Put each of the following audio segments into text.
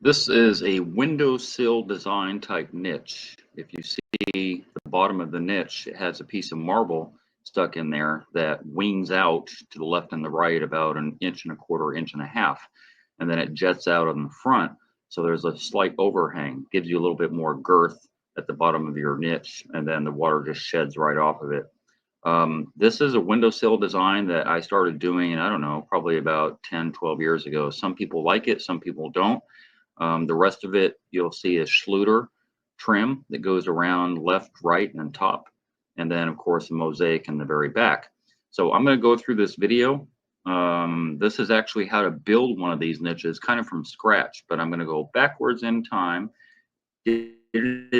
This is a windowsill design type niche. If you see the bottom of the niche, it has a piece of marble stuck in there that wings out to the left and the right about an inch and a quarter, inch and a half. And then it jets out on the front. So there's a slight overhang, gives you a little bit more girth at the bottom of your niche, and then the water just sheds right off of it. This is a windowsill design that I started doing, I don't know, probably about 10, 12 years ago. Some people like it, some people don't. The rest of it you'll see is Schluter trim that goes around left, right, and top. And then, of course, a mosaic in the very back. So I'm going to go through this video. This is actually how to build one of these niches kind of from scratch, but I'm going to go backwards in time to the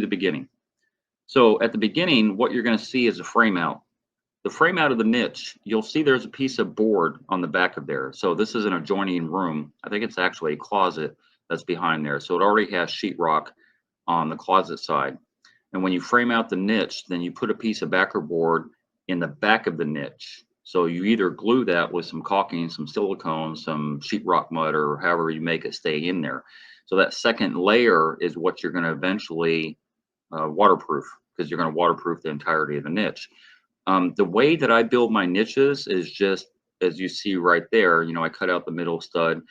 beginning. So at the beginning, what you're going to see is a frame out. The frame out of the niche, you'll see there's a piece of board on the back of there. So this is an adjoining room. I think it's actually a closet that's behind there. So it already has sheetrock on the closet side. And when you frame out the niche, then you put a piece of backer board in the back of the niche. So you either glue that with some caulking, some silicone, some sheetrock mud, or however you make it stay in there. So that second layer is what you're going to eventually waterproof, because you're going to waterproof the entirety of the niche. The way that I build my niches is just as you see right there. I cut out the middle stud,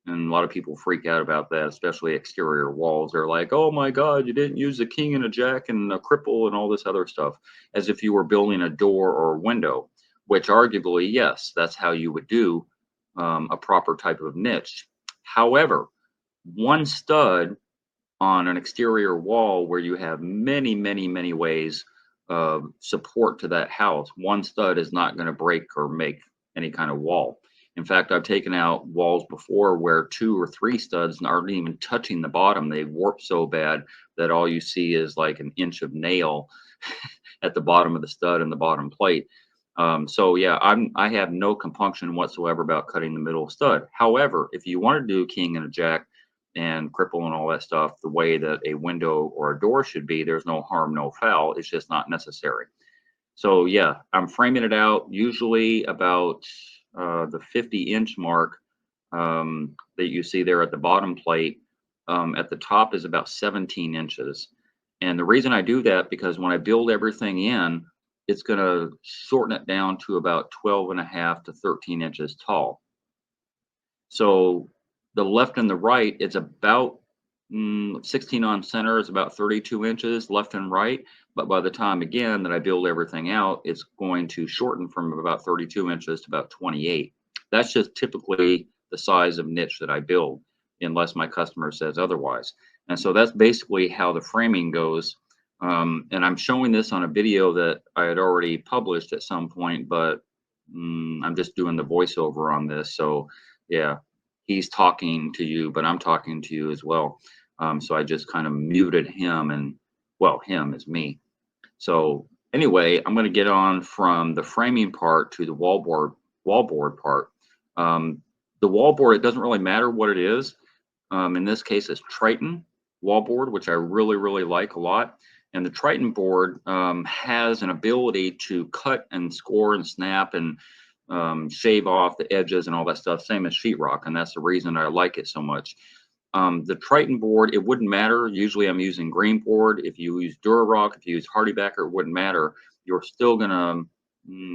and a lot of people freak out about that, especially exterior walls. They're like, oh my God, you didn't use a king and a jack and a cripple and all this other stuff, as if you were building a door or a window, which arguably, yes, that's how you would do a proper type of niche. However, one stud on an exterior wall where you have many, many, many ways of support to that house, one stud is not going to break or make any kind of wall. In fact, I've taken out walls before where 2 or 3 studs aren't even touching the bottom. They warp so bad that all you see is like an inch of nail at the bottom of the stud and the bottom plate. So yeah, I have no compunction whatsoever about cutting the middle stud. However, if you want to do king and a jack and cripple and all that stuff the way that a window or a door should be, there's no harm, no foul. It's just not necessary. So yeah, I'm framing it out usually about the 50-inch mark that you see there at the bottom plate. At the top is about 17 inches. And the reason I do that, because when I build everything in, it's going to shorten it down to about 12 and a half to 13 inches tall. So the left and the right, it's about 16 on center is about 32 inches left and right. But by the time, again, that I build everything out, it's going to shorten from about 32 inches to about 28. That's just typically the size of niche that I build, unless my customer says otherwise. And so that's basically how the framing goes. And I'm showing this on a video that I had already published at some point, but I'm just doing the voiceover on this. So yeah, he's talking to you, but I'm talking to you as well. So I just kind of muted him, and well, him is me. So anyway, I'm going to get on from the framing part to the wallboard part. The wallboard, it doesn't really matter what it is. In this case, it's Triton wallboard, which I really, really like a lot. And the Triton board has an ability to cut and score and snap and shave off the edges and all that stuff, same as sheetrock, and that's the reason I like it so much. The Triton board, it wouldn't matter. Usually I'm using green board. If you use Durarock, if you use Hardybacker, it wouldn't matter. You're still gonna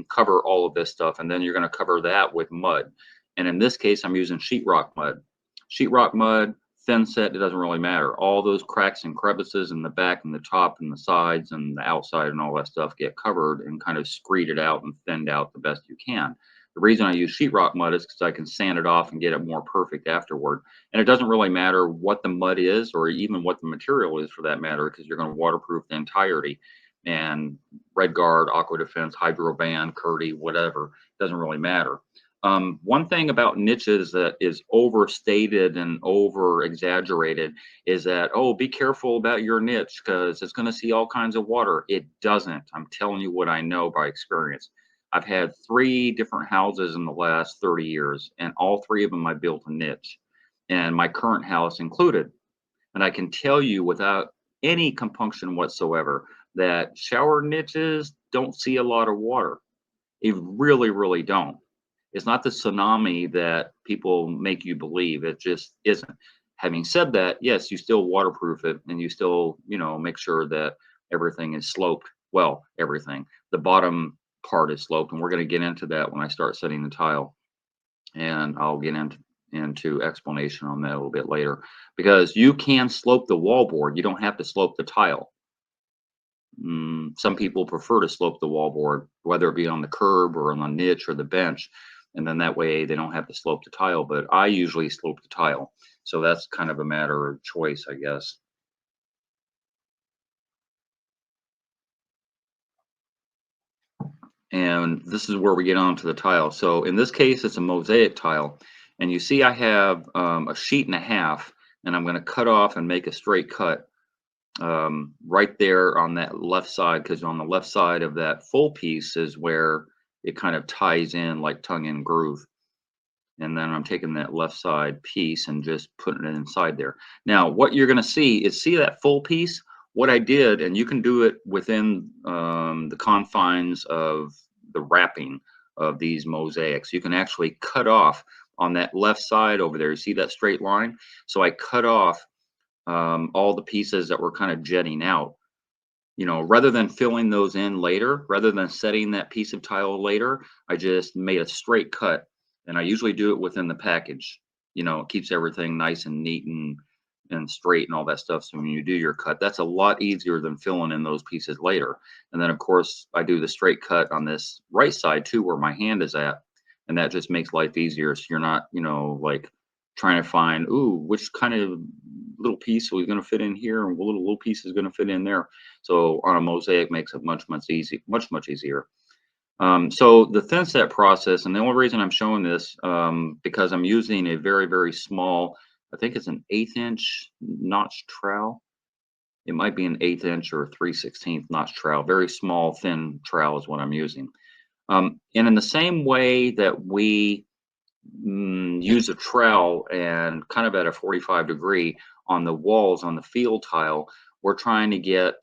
cover all of this stuff, and then you're gonna cover that with mud. And in this case, I'm using sheetrock mud. Sheetrock mud, thin set, it doesn't really matter. All those cracks and crevices in the back and the top and the sides and the outside and all that stuff get covered and kind of screeded out and thinned out the best you can. The reason I use sheetrock mud is because I can sand it off and get it more perfect afterward. And it doesn't really matter what the mud is, or even what the material is for that matter, because you're going to waterproof the entirety. And Red Guard, Aqua Defense, Hydroban, Curdy, whatever, doesn't really matter. One thing about niches that is overstated and over exaggerated is that, oh, be careful about your niche because it's going to see all kinds of water. It doesn't. I'm telling you what I know by experience. I've had 3 different houses in the last 30 years, and all 3 of them I built a niche, and my current house included. And I can tell you without any compunction whatsoever that shower niches don't see a lot of water. They really, really don't. It's not the tsunami that people make you believe. It just isn't. Having said that, yes, you still waterproof it and you still, make sure that everything is sloped. Well, everything. The bottom part is sloped, and we're going to get into that when I start setting the tile. And I'll get into explanation on that a little bit later, because you can slope the wallboard. You don't have to slope the tile. Some people prefer to slope the wallboard, whether it be on the curb or on the niche or the bench, and then that way they don't have to slope the tile. But I usually slope the tile, so that's kind of a matter of choice, I guess. And this is where we get on to the tile. So in this case, it's a mosaic tile, and you see I have a sheet and a half, and I'm going to cut off and make a straight cut right there on that left side, because on the left side of that full piece is where it kind of ties in like tongue and groove. And then I'm taking that left side piece and just putting it inside there. Now, what you're going to see that full piece. What I did, and you can do it within the confines of the wrapping of these mosaics. You can actually cut off on that left side over there. You see that straight line? So I cut off all the pieces that were kind of jetting out. Rather than filling those in later, rather than setting that piece of tile later, I just made a straight cut, and I usually do it within the package. It keeps everything nice and neat and straight and all that stuff. So when you do your cut, that's a lot easier than filling in those pieces later. And then of course I do the straight cut on this right side too, where my hand is at, and that just makes life easier. So you're not, like trying to find, ooh, which kind of little piece is going to fit in here, and what little piece is going to fit in there. So on a mosaic makes it much easier. So the thin set process, and the only reason I'm showing this, because I'm using a very small, I think it's an 1/8 inch notch trowel. It might be an 1/8 inch or 3/16 notch trowel. Very small, thin trowel is what I'm using. And in the same way that we use a trowel and kind of at a 45-degree on the walls on the field tile, we're trying to get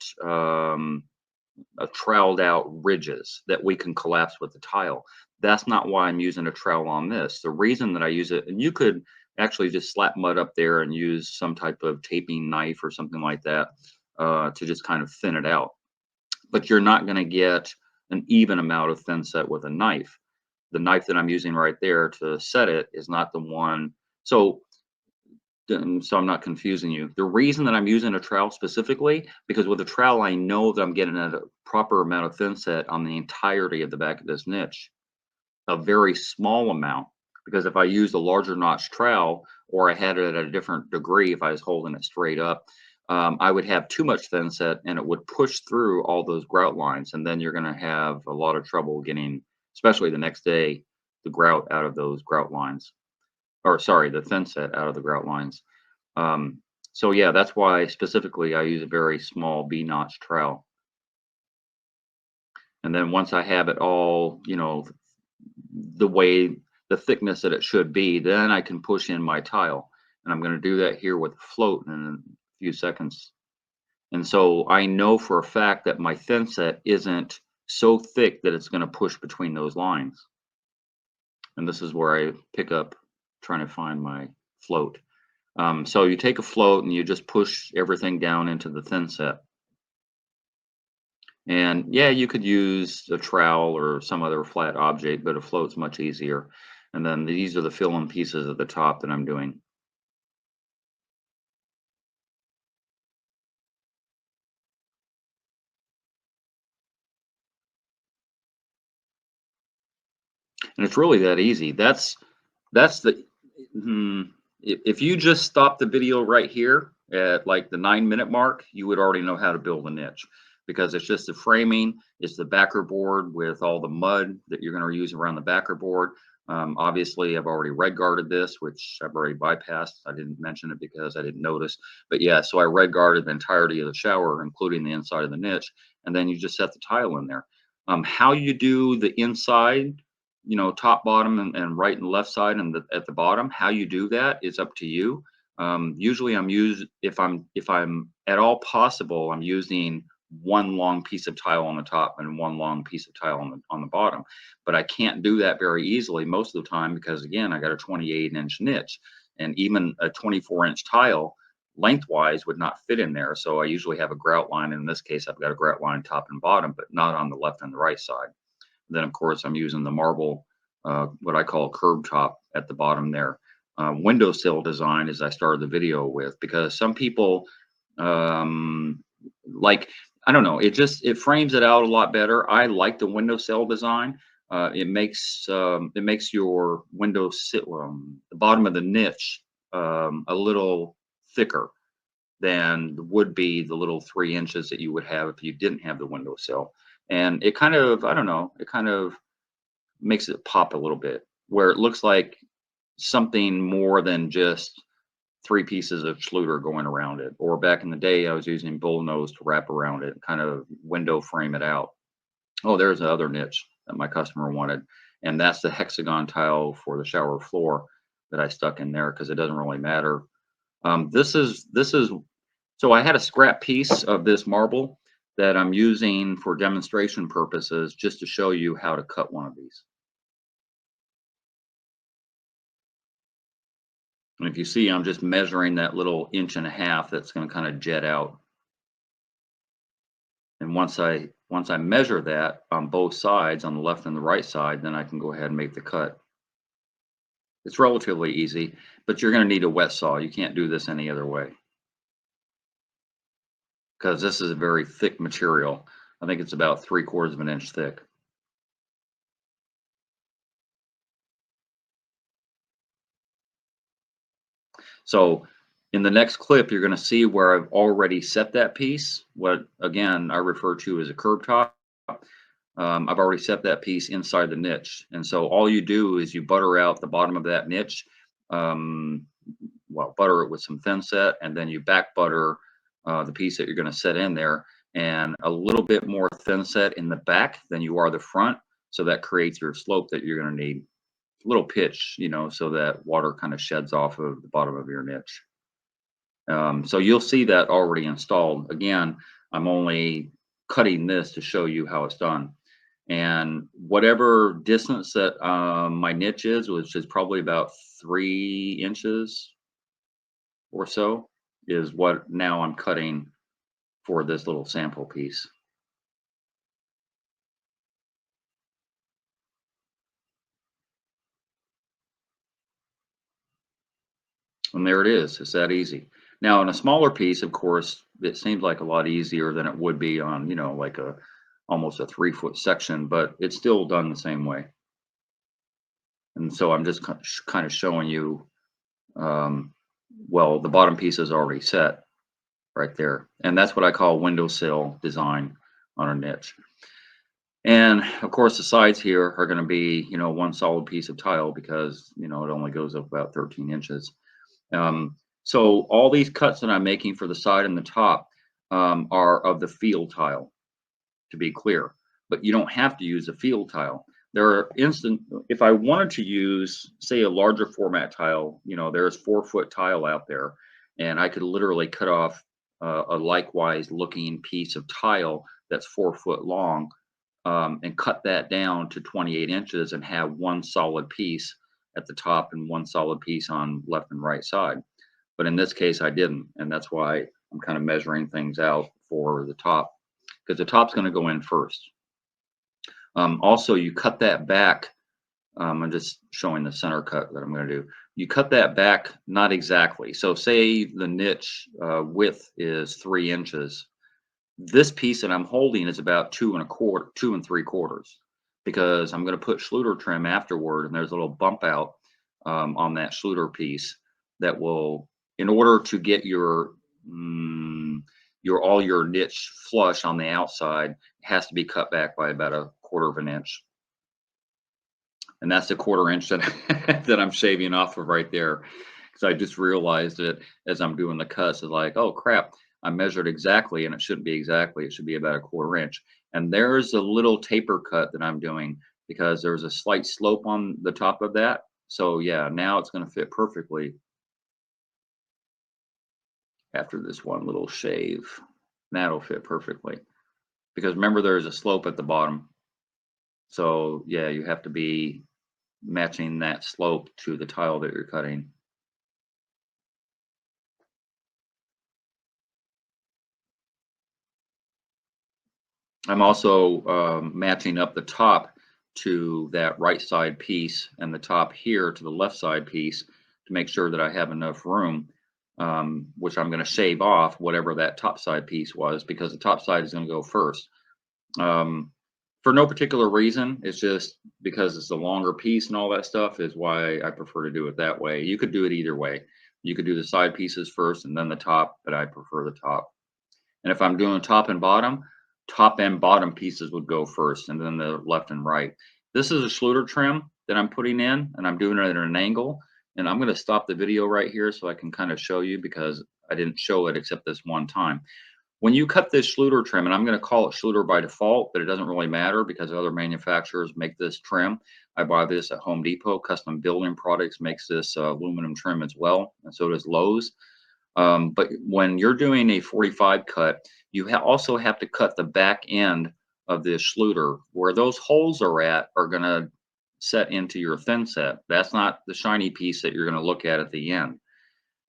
troweled out ridges that we can collapse with the tile. That's not why I'm using a trowel on this. The reason that I use it, and you could actually just slap mud up there and use some type of taping knife or something like that to just kind of thin it out. But you're not going to get an even amount of thin set with a knife. The knife that I'm using right there to set it is not the one. So I'm not confusing you. The reason that I'm using a trowel specifically, because with a trowel, I know that I'm getting a proper amount of thin set on the entirety of the back of this niche. A very small amount, because if I used a larger notch trowel, or I had it at a different degree, if I was holding it straight up, I would have too much thin set and it would push through all those grout lines. And then you're going to have a lot of trouble getting, especially the next day, the grout out of those grout lines. Or sorry, the thin set out of the grout lines. So yeah, that's why specifically I use a very small B-notch trowel. And then once I have it all, the thickness that it should be, then I can push in my tile. And I'm going to do that here with the float in a few seconds. And so I know for a fact that my thin set isn't so thick that it's going to push between those lines. And this is where I pick up trying to find my float. So you take a float and you just push everything down into the thin set. And yeah, you could use a trowel or some other flat object, but a float's much easier. And then these are the fill-in pieces at the top that I'm doing. And it's really that easy. That's the if you just stop the video right here at like the 9-minute mark, you would already know how to build a niche, because it's just the framing, it's the backer board with all the mud that you're going to use around the backer board. Obviously, I've already red guarded this, which I've already bypassed. I didn't mention it because I didn't notice. But yeah, so I red guarded the entirety of the shower, including the inside of the niche, and then you just set the tile in there. How you do the inside, top, bottom, and right and left side, and at the bottom, how you do that is up to you. Usually if I'm at all possible, I'm using one long piece of tile on the top and one long piece of tile on the bottom. But I can't do that very easily most of the time because again, I got a 28-inch niche, and even a 24-inch tile lengthwise would not fit in there. So I usually have a grout line. In this case, I've got a grout line top and bottom, but not on the left and the right side. Then of course I'm using the marble, what I call curb top at the bottom there. Windowsill design, as I started the video with, because some people um, like, I don't know, it frames it out a lot better. I like the windowsill design. It makes your window sit the bottom of the niche a little thicker than would be the little 3 inches that you would have if you didn't have the windowsill. And it kind of, I don't know, it kind of makes it pop a little bit where it looks like something more than just three pieces of Schluter going around it. Or back in the day, I was using bullnose to wrap around it, kind of window frame it out. Oh, there's the other niche that my customer wanted. And that's the hexagon tile for the shower floor that I stuck in there because it doesn't really matter. This is so I had a scrap piece of this marble that I'm using for demonstration purposes just to show you how to cut one of these. And if you see, I'm just measuring that little 1.5 inches that's going to kind of jet out. And once I measure that on both sides, on the left and the right side, then I can go ahead and make the cut. It's relatively easy, but you're going to need a wet saw. You can't do this any other way because this is a very thick material. I think it's about 3/4 of an inch thick. So in the next clip, you're going to see where I've already set that piece, what again I refer to as a curb top. I've already set that piece inside the niche. And so all you do is you butter out the bottom of that niche. Um, well, butter it with some thin set, and then you back butter the piece that you're going to set in there, and a little bit more thin set in the back than you are the front. So that creates your slope that you're going to need. A little pitch, so that water kind of sheds off of the bottom of your niche. So you'll see that already installed. Again, I'm only cutting this to show you how it's done. And whatever distance that my niche is, which is probably about 3 inches or so, is what now I'm cutting for this little sample piece. And there it is. It's that easy. Now, in a smaller piece, of course, it seems like a lot easier than it would be on, like almost a 3-foot section, but it's still done the same way. And so I'm just kind of showing you, well, the bottom piece is already set right there. And that's what I call windowsill design on a niche. And of course, the sides here are going to be, one solid piece of tile because, it only goes up about 13 inches. So all these cuts that I'm making for the side and the top are of the field tile, to be clear. But you don't have to use a field tile. There are if I wanted to use, say, a larger format tile, there's 4-foot tile out there, and I could literally cut off a likewise looking piece of tile that's 4 foot long and cut that down to 28 inches and have one solid piece at the top and one solid piece on left and right side. But in this case, I didn't, and that's why I'm kind of measuring things out for the top, because the top's going to go in first. Also, you cut that back. I'm just showing the center cut that I'm going to do. You cut that back not exactly. So say the niche width is 3 inches. This piece that I'm holding is about 2 3/4, because I'm going to put Schluter trim afterward, and there's a little bump out on that Schluter piece that will, in order to get your all your niche flush on the outside, has to be cut back by about 1/4 of an inch. And that's the 1/4 inch that that I'm shaving off of right there, because I just realized it as I'm doing the cuts. It's like, oh crap, I measured exactly, and it shouldn't be exactly. It should be about 1/4 inch. And there's a little taper cut that I'm doing because there's a slight slope on the top of that. So yeah, now it's going to fit perfectly after this one little shave. That'll fit perfectly. because remember there's a slope at the bottom. So yeah, you have to be matching that slope to the tile that you're cutting. I'm also matching up the top to that right side piece and the top here to the left side piece to make sure that I have enough room, which I'm going to shave off whatever that top side piece was because the top side is going to go first. Um, for no particular reason, it's just because it's a longer piece and all that stuff is why I prefer to do it that way. You could do it either way. You could do the side pieces first and then the top, but I prefer the top. And if I'm doing top and bottom pieces would go first and then the left and right. This is a Schluter trim that I'm putting in and I'm doing it at an angle. And I'm going to stop the video right here so I can kind of show you because I didn't show it except this one time. When you cut this Schluter trim, and I'm going to call it Schluter by default, but it doesn't really matter because other manufacturers make this trim. I buy this at Home Depot. Custom Building Products makes this aluminum trim as well, and so does Lowe's. But when you're doing a 45 cut, you also have to cut the back end of this Schluter. Where those holes are going to set into your thin set. That's not the shiny piece that you're going to look at the end.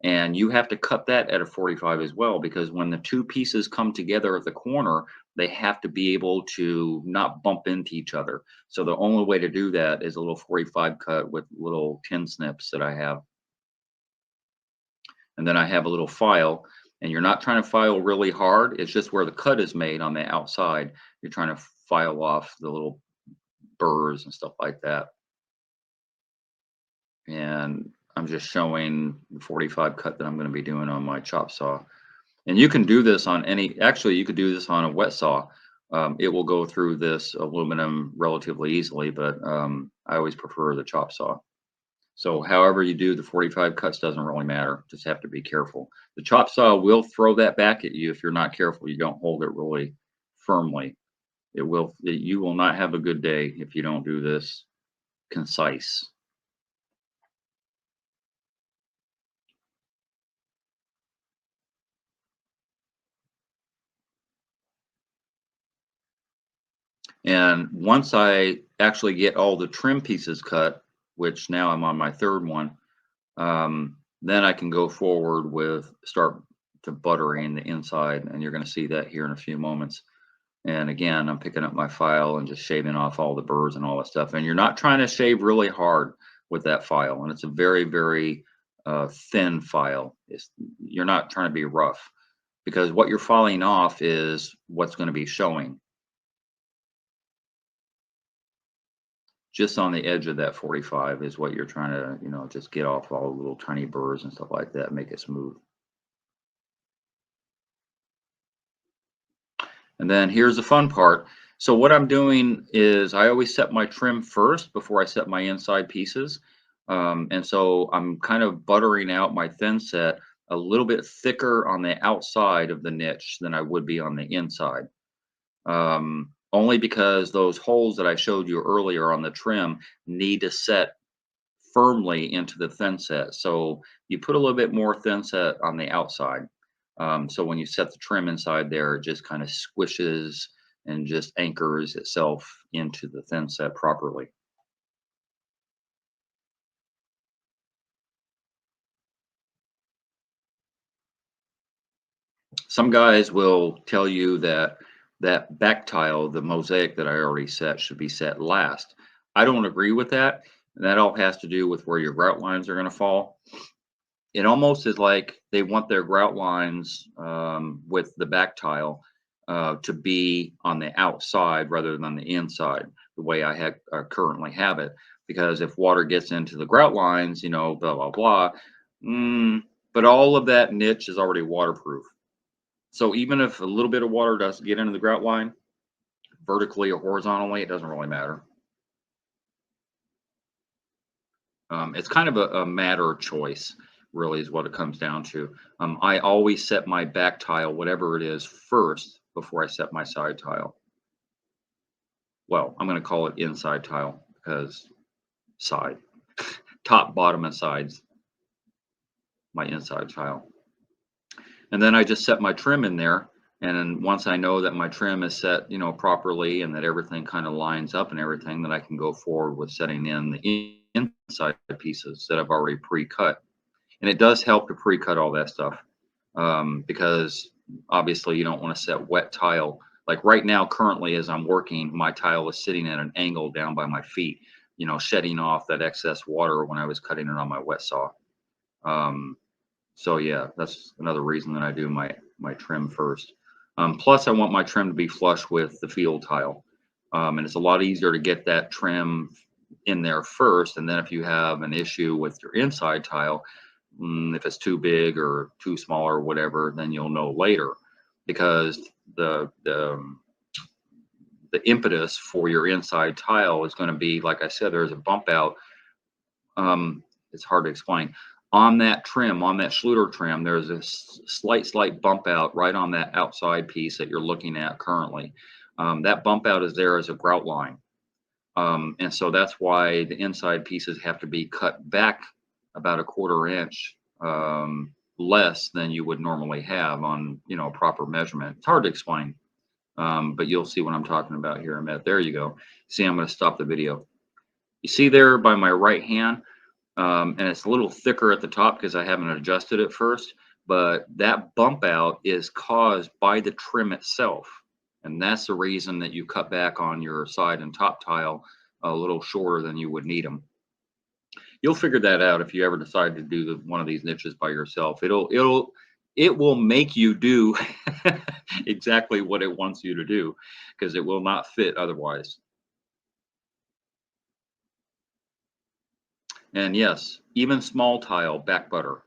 And you have to cut that at a 45 as well, because when the two pieces come together at the corner, they have to be able to not bump into each other. So the only way to do that is a little 45 cut with little tin snips that I have. And then I have a little file, and you're not trying to file really hard. It's just where the cut is made on the outside. You're trying to file off the little burrs and stuff like that. And I'm just showing the 45 cut that I'm going to be doing on my chop saw. And you can do this on actually you could do this on a wet saw. It will go through this aluminum relatively easily, but I always prefer the chop saw. So however you do the 45 cuts doesn't really matter. Just have to be careful. The chop saw will throw that back at you if you're not careful. You don't hold it really firmly. You will not have a good day if you don't do this concise. And once I actually get all the trim pieces cut, which now I'm on my third one, then I can go forward with start to buttering the inside, and you're going to see that here in a few moments. And again, I'm picking up my file and just shaving off all the burrs and all that stuff. And you're not trying to shave really hard with that file, and it's a very, very thin file. You're not trying to be rough because what you're filing off is what's going to be showing. Just on the edge of that 45 is what you're trying to, just get off all the little tiny burrs and stuff like that, make it smooth. And then here's the fun part. So what I'm doing is I always set my trim first before I set my inside pieces. And so I'm kind of buttering out my thin set a little bit thicker on the outside of the niche than I would be on the inside. Only because those holes that I showed you earlier on the trim need to set firmly into the thin set. So you put a little bit more thin set on the outside. So when you set the trim inside there, it just kind of squishes and just anchors itself into the thin set properly. Some guys will tell you that that back tile, the mosaic that I already set, should be set last. I don't agree with that. And that all has to do with where your grout lines are going to fall. It almost is like they want their grout lines with the back tile to be on the outside rather than the inside, the way I currently have it. Because if water gets into the grout lines, blah, blah, blah. But all of that niche is already waterproof. So even if a little bit of water does get into the grout line, vertically or horizontally, it doesn't really matter. It's kind of a matter of choice, really, is what it comes down to. I always set my back tile, whatever it is, first before I set my side tile. Well, I'm going to call it inside tile because side, top, bottom, and sides, my inside tile. And then I just set my trim in there And then once I know that my trim is set, properly and that everything kind of lines up and everything, then I can go forward with setting in the inside pieces that I've already pre-cut. And it does help to pre-cut all that stuff, because obviously you don't want to set wet tile. Like right now, currently, as I'm working, my tile is sitting at an angle down by my feet, shedding off that excess water when I was cutting it on my wet saw. Um, so yeah, that's another reason that I do my trim first. Plus, I want my trim to be flush with the field tile, and it's a lot easier to get that trim in there first. And then if you have an issue with your inside tile, if it's too big or too small or whatever, then you'll know later, because the impetus for your inside tile is going to be, like I said, there's a bump out. It's hard to explain. On that trim, on that Schluter trim, there's a slight bump out right on that outside piece that you're looking at currently. That bump out is there as a grout line. And so that's why the inside pieces have to be cut back about a 1/4 inch less than you would normally have on, proper measurement. It's hard to explain, but you'll see what I'm talking about here in a minute. There you go. See, I'm going to stop the video. You see there by my right hand, and it's a little thicker at the top because I haven't adjusted it first, but that bump out is caused by the trim itself. And that's the reason that you cut back on your side and top tile a little shorter than you would need them. You'll figure that out if you ever decide to do one of these niches by yourself. It will make you do exactly what it wants you to do, because it will not fit otherwise. And yes, even small tile back butter.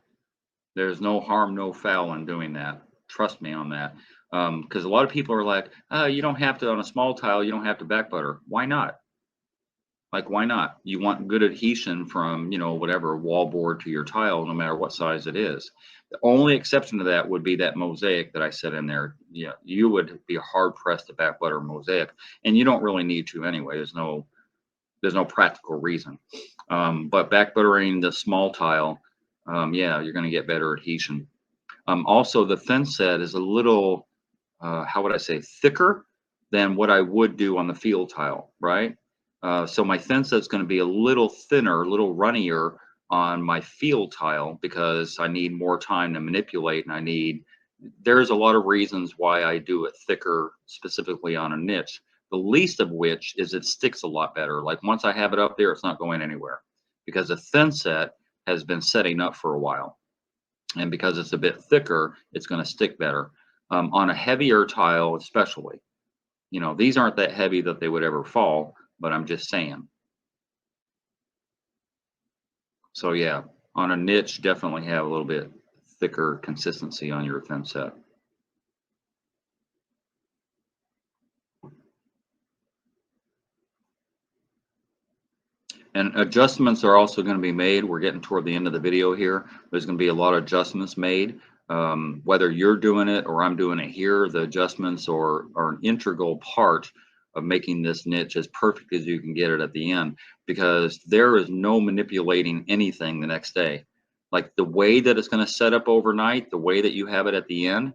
There's no harm, no foul in doing that. Trust me on that. Because a lot of people are like, oh, you don't have to, on a small tile, you don't have to back butter. Why not? Like, why not? You want good adhesion from, whatever wallboard to your tile, no matter what size it is. The only exception to that would be that mosaic that I set in there. Yeah, you would be hard pressed to back butter mosaic, and you don't really need to anyway. There's no practical reason. But back buttering the small tile, yeah, you're going to get better adhesion. Also, the thin set is a little, how would I say, thicker than what I would do on the field tile, right? So my thin set's going to be a little thinner, a little runnier on my field tile because I need more time to manipulate, and there's a lot of reasons why I do it thicker specifically on a niche. The least of which is it sticks a lot better. Like once I have it up there, it's not going anywhere because a thin set has been setting up for a while. And because it's a bit thicker, it's going to stick better. On a heavier tile, especially, these aren't that heavy that they would ever fall, but I'm just saying. So yeah, on a niche, definitely have a little bit thicker consistency on your thin set. And adjustments are also going to be made. We're getting toward the end of the video here. There's going to be a lot of adjustments made. Whether you're doing it or I'm doing it here, the adjustments are an integral part of making this niche as perfect as you can get it at the end, because there is no manipulating anything the next day. Like the way that it's going to set up overnight, the way that you have it at the end,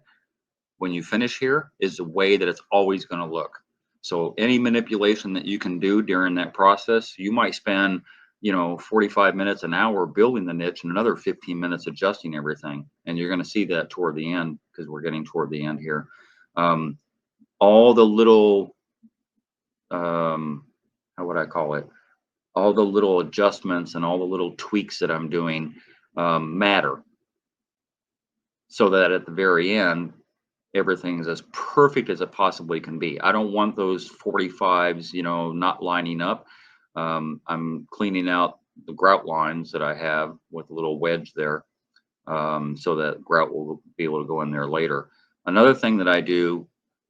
when you finish here, is the way that it's always going to look. So any manipulation that you can do during that process, you might spend, 45 minutes, an hour building the niche and another 15 minutes adjusting everything. And you're going to see that toward the end, because we're getting toward the end here. All the little, how would I call it? All the little adjustments and all the little tweaks that I'm doing matter. So that at the very end, everything's as perfect as it possibly can be. I don't want those 45s, not lining up. I'm cleaning out the grout lines that I have with a little wedge there, so that grout will be able to go in there later. Another thing that I do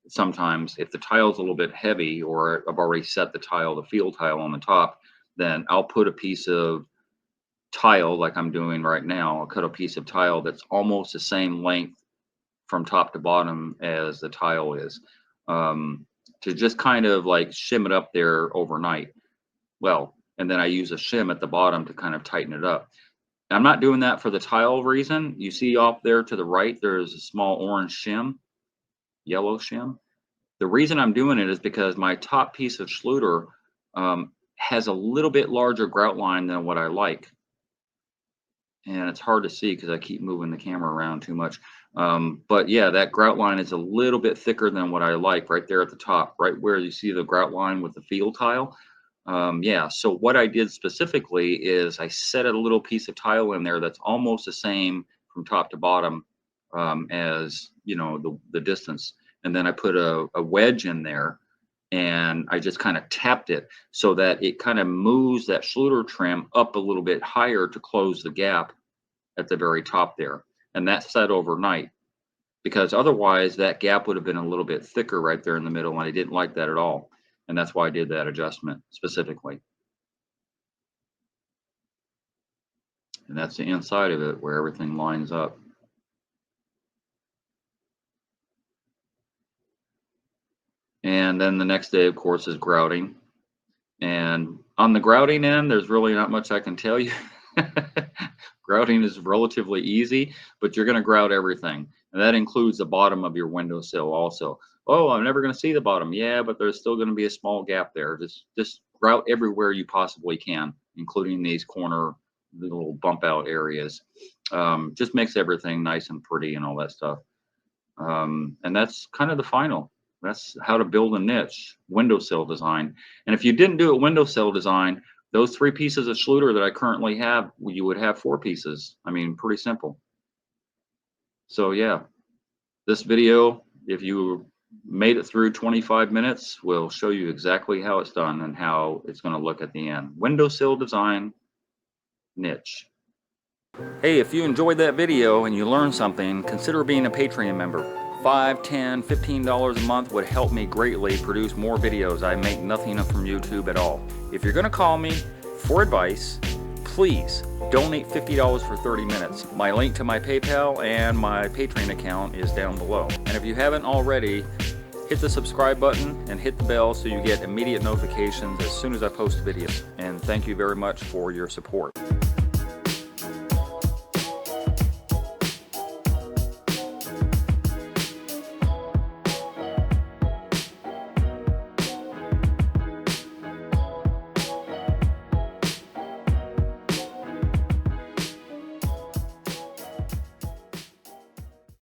sometimes, if the tile's a little bit heavy or I've already set the tile, the field tile on the top, then I'll put a piece of tile like I'm doing right now. I'll cut a piece of tile that's almost the same length from top to bottom as the tile is, to just kind of like shim it up there overnight. Well, and then I use a shim at the bottom to kind of tighten it up. I'm not doing that for the tile reason. You see off there to the right, there's a small orange shim. yellow shim. The reason I'm doing it is because my top piece of Schluter has a little bit larger grout line than what I like. And it's hard to see because I keep moving the camera around too much. But yeah, that grout line is a little bit thicker than what I like right there at the top, right where you see the grout line with the field tile. Yeah, so what I did specifically is I set a little piece of tile in there that's almost the same from top to bottom as, you know, the distance. And then I put a wedge in there and I just kind of tapped it so that it kind of moves that Schluter trim up a little bit higher to close the gap at the very top there. And that set overnight, because otherwise that gap would have been a little bit thicker right there in the middle, and I didn't like that at all. And that's why I did that adjustment specifically. And that's the inside of it where everything lines up. And then the next day, of course, is grouting. And on the grouting end, there's really not much I can tell you. Grouting is relatively easy, but you're going to grout everything. And that includes the bottom of your windowsill also. Oh, I'm never going to see the bottom. Yeah, but there's still going to be a small gap there. Just grout everywhere you possibly can, including these corner little bump out areas. Just makes everything nice and pretty and all that stuff. And that's kind of the final. That's how to build a niche windowsill design. And if you didn't do a windowsill design, those 3 pieces of Schluter that I currently have, you would have 4 pieces. I mean, pretty simple. So yeah, this video, if you made it through 25 minutes, will show you exactly how it's done and how it's going to look at the end. Windowsill design niche. Hey, if you enjoyed that video and you learned something, consider being a Patreon member. $5, $10, $15 a month would help me greatly produce more videos. I make nothing from YouTube at all. If you're going to call me for advice, please donate $50 for 30 minutes. My link to my PayPal and my Patreon account is down below. And if you haven't already, hit the subscribe button and hit the bell so you get immediate notifications as soon as I post videos. And thank you very much for your support.